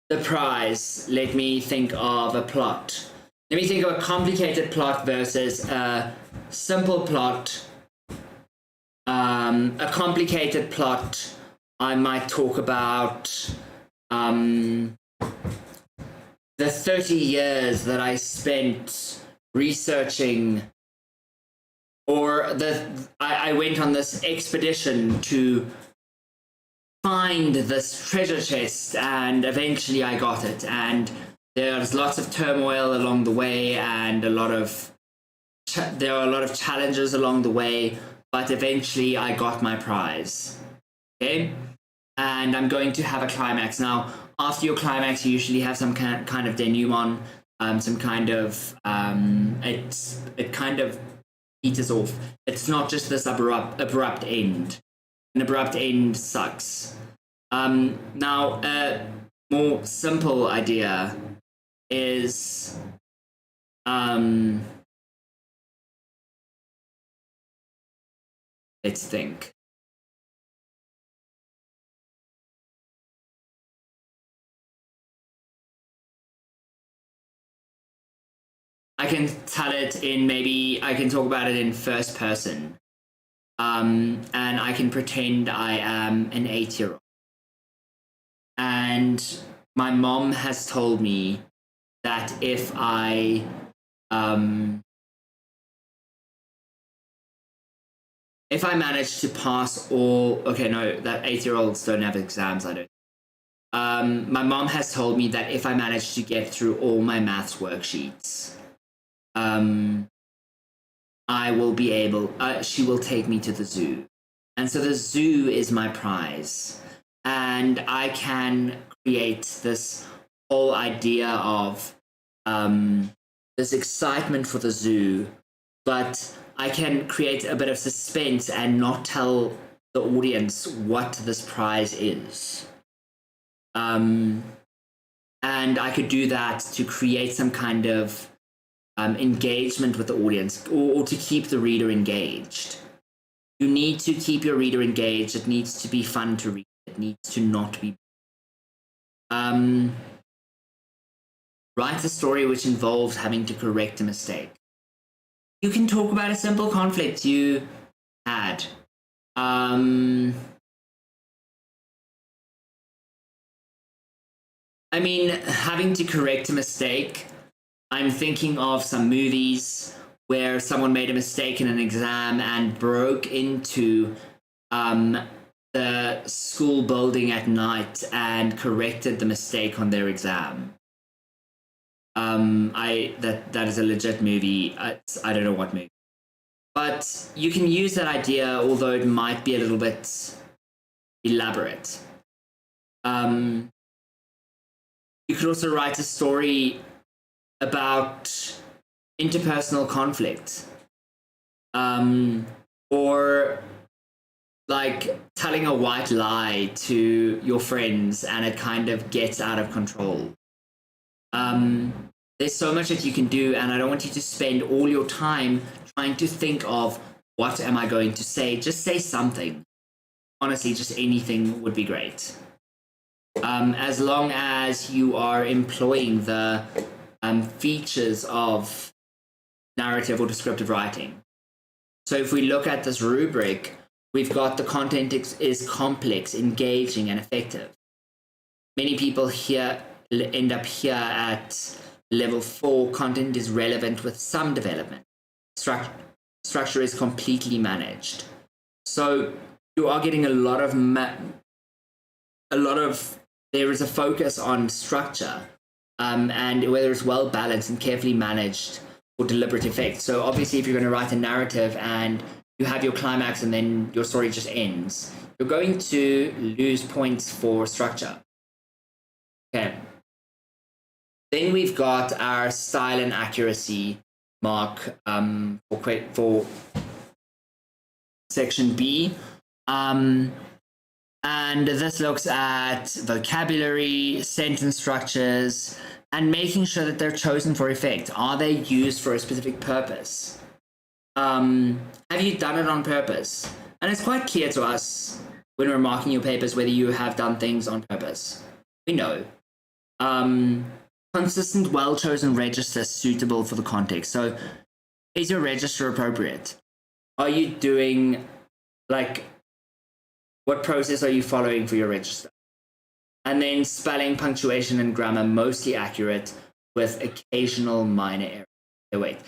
the prize, let me think of a plot. Let me think of a complicated plot versus a simple plot. A complicated plot, I might talk about the 30 years that I spent researching, or I went on this expedition to find this treasure chest and eventually I got it, and there's lots of turmoil along the way and there are a lot of challenges along the way, but eventually I got my prize. Okay? And I'm going to have a climax. Now, after your climax, you usually have some kind of denouement, some kind of it kind of peters off. It's not just this abrupt end. An abrupt end sucks. Now, a more simple idea is let's think. I can tell it in I can talk about it in first person. And I can pretend I am an 8-year-old. And my mom has told me that if I manage to pass all, okay, no, that 8-year-olds don't have exams, I don't. My mom has told me that if I manage to get through all my maths worksheets, I will be able, she will take me to the zoo. And so the zoo is my prize. And I can create this whole idea of this excitement for the zoo, but I can create a bit of suspense and not tell the audience what this prize is. And I could do that to create some kind of engagement with the audience, or to keep the reader engaged. You need to keep your reader engaged. It needs to be fun to read. It needs to not be. Write a story which involves having to correct a mistake. You can talk about a simple conflict you had. I mean, having to correct a mistake, I'm thinking of some movies where someone made a mistake in an exam and broke into the school building at night and corrected the mistake on their exam. That is a legit movie. I don't know what movie. But you can use that idea, although it might be a little bit elaborate. You could also write a story about interpersonal conflict, or like telling a white lie to your friends and it kind of gets out of control. There's so much that you can do, and I don't want you to spend all your time trying to think of what am I going to say. Just say something. Honestly, just anything would be great. As long as you are employing the features of narrative or descriptive writing. So if we look at this rubric, we've got the content is complex, engaging, and effective. Many people here end up here at level 4. Content is relevant with some development. Structure is completely managed. So you are getting a lot of there is a focus on structure, and whether it's well balanced and carefully managed for deliberate effect. So obviously, if you're going to write a narrative and you have your climax and then your story just ends, you're going to lose points for structure. Okay. Then we've got our style and accuracy mark for section B. And this looks at vocabulary, sentence structures, and making sure that they're chosen for effect. Are they used for a specific purpose? Have you done it on purpose? And it's quite clear to us when we're marking your papers whether you have done things on purpose. We know. Consistent, well-chosen register suitable for the context. So is your register appropriate? Are you doing, like, what process are you following for your register? And then spelling, punctuation, and grammar mostly accurate with occasional minor errors. Okay, wait,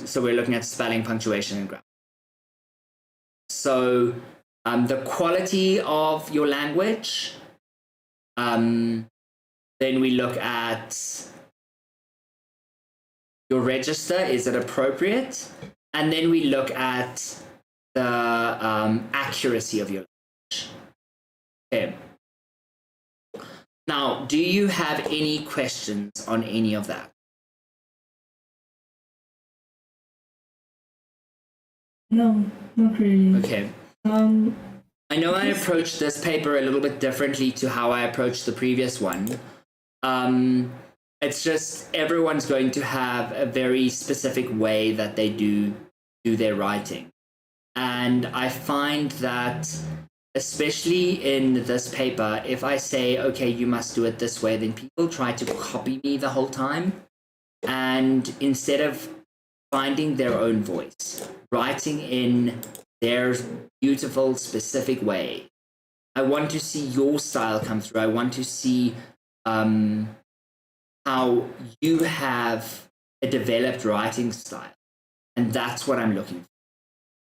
so we're looking at spelling, punctuation, and grammar. So the quality of your language, then we look at your register, is it appropriate? And then we look at the accuracy of your language. Okay. Now, do you have any questions on any of that? No, not really. Okay. I know I approached this paper a little bit differently to how I approached the previous one. It's just everyone's going to have a very specific way that they do their writing. And I find that, especially in this paper, if I say, okay, you must do it this way, then people try to copy me the whole time. And instead of finding their own voice, writing in their beautiful, specific way, I want to see your style come through. I want to see how you have a developed writing style. And that's what I'm looking for.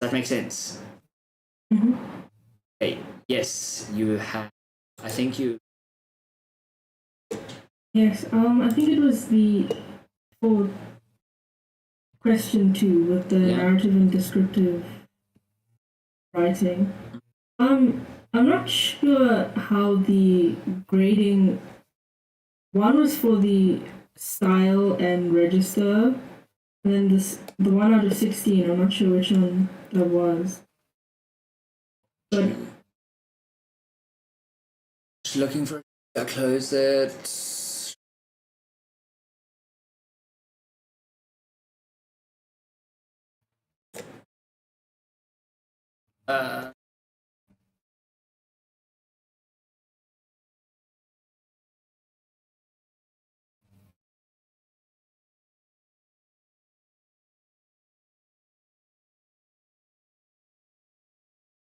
Does that make sense? Mm-hmm. Okay. Yes, you have. I think you. Yes, I think it was the fourth question 2 with the narrative and descriptive writing. I'm not sure how the grading. One was for the style and register, and then the 1 out of 16. I'm not sure which one that was. But Just looking for. I close it.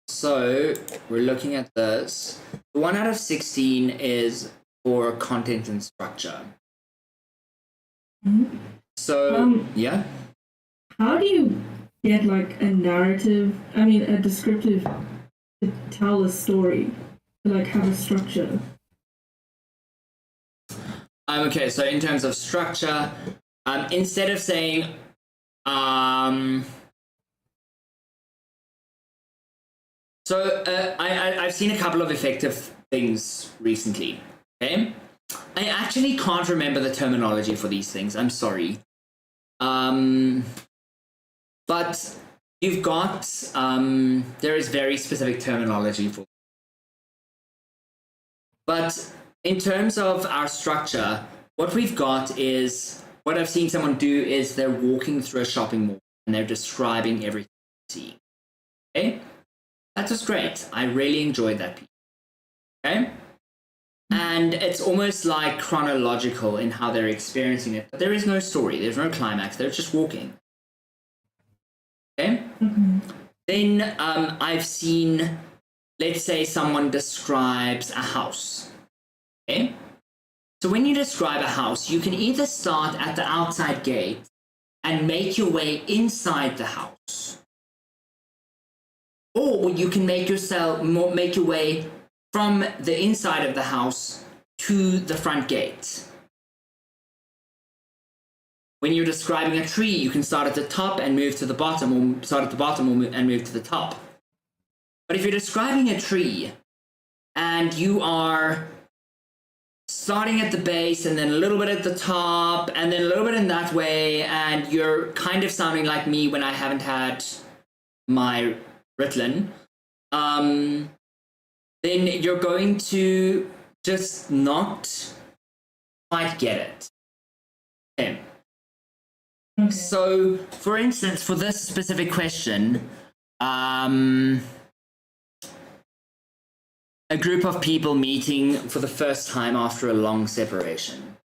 So we're looking at this. The 1 out of 16 is for content and structure. Mhm. So yeah. How do you get like a narrative? I mean, a descriptive to tell a story, to like have a structure. Okay, so in terms of structure, instead of saying, I've seen a couple of effective things recently. Okay, I actually can't remember the terminology for these things. I'm sorry. But you've got there is very specific terminology for. But in terms of our structure, what we've got is, what I've seen someone do is they're walking through a shopping mall and they're describing everything they see. Okay? That was great. I really enjoyed that piece. Okay? And it's almost like chronological in how they're experiencing it, but there is no story, there's no climax, they're just walking. Okay? Mm-hmm. Then I've seen, let's say someone describes a house. Okay? So when you describe a house, you can either start at the outside gate and make your way inside the house, or you can make your way from the inside of the house to the front gate. When you're describing a tree, you can start at the top and move to the bottom, or start at the bottom and move to the top. But if you're describing a tree and you are starting at the base and then a little bit at the top and then a little bit in that way, and you're kind of sounding like me when I haven't had my Ritalin, then you're going to just not quite get it. Okay. Okay. So, for instance, for this specific question, a group of people meeting for the first time after a long separation.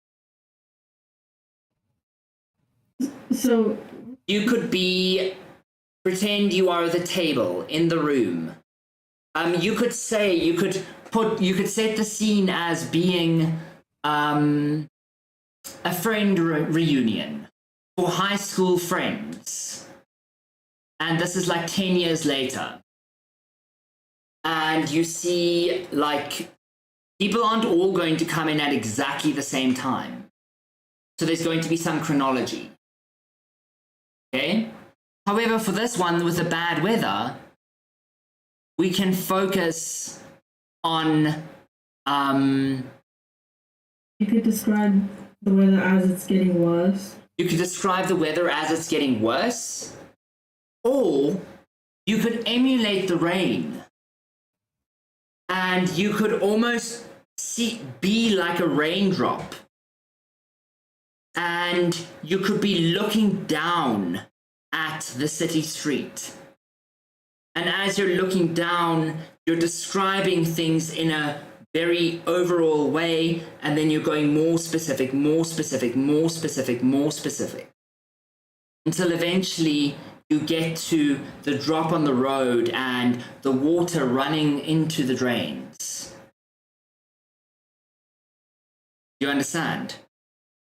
So You could pretend you are the table in the room. You could set the scene as being a friend reunion for high school friends. And this is like 10 years later. And you see, like, people aren't all going to come in at exactly the same time. So there's going to be some chronology. Okay? However, for this one with the bad weather, we can focus on you could describe the weather as it's getting worse. You could describe the weather as it's getting worse, or you could emulate the rain. And you could almost be like a raindrop. And you could be looking down at the city street. And as you're looking down, you're describing things in a very overall way, and then you're going more specific, more specific, more specific, more specific. Until eventually you get to the drop on the road and the water running into the drains. You understand?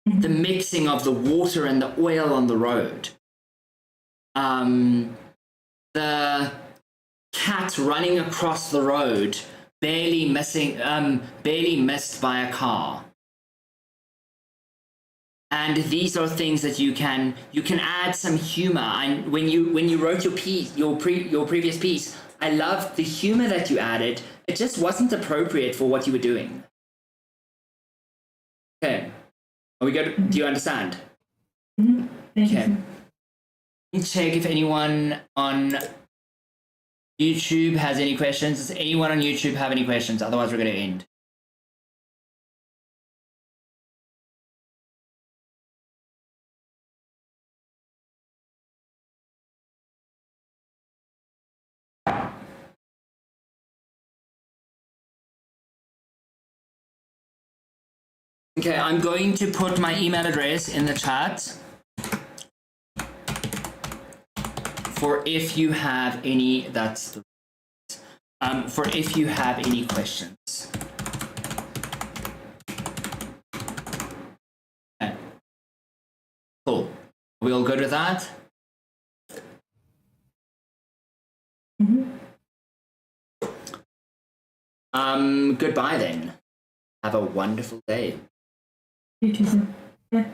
Mm-hmm. The mixing of the water and the oil on the road. The cat running across the road, barely missed by a car. And these are things that you can add some humor. And when you wrote your piece, your previous piece, I loved the humor that you added. It just wasn't appropriate for what you were doing. Okay. Are we good? Do you understand? Mm-hmm. Thank Okay. you. Let me check if anyone on YouTube has any questions. Does anyone on YouTube have any questions? Otherwise, we're going to end. Okay, I'm going to put my email address in the chat for if you have any. For if you have any questions. Okay. Cool. Are we all good with that? Mm-hmm. Goodbye then. Have a wonderful day. You too, sir. Bye.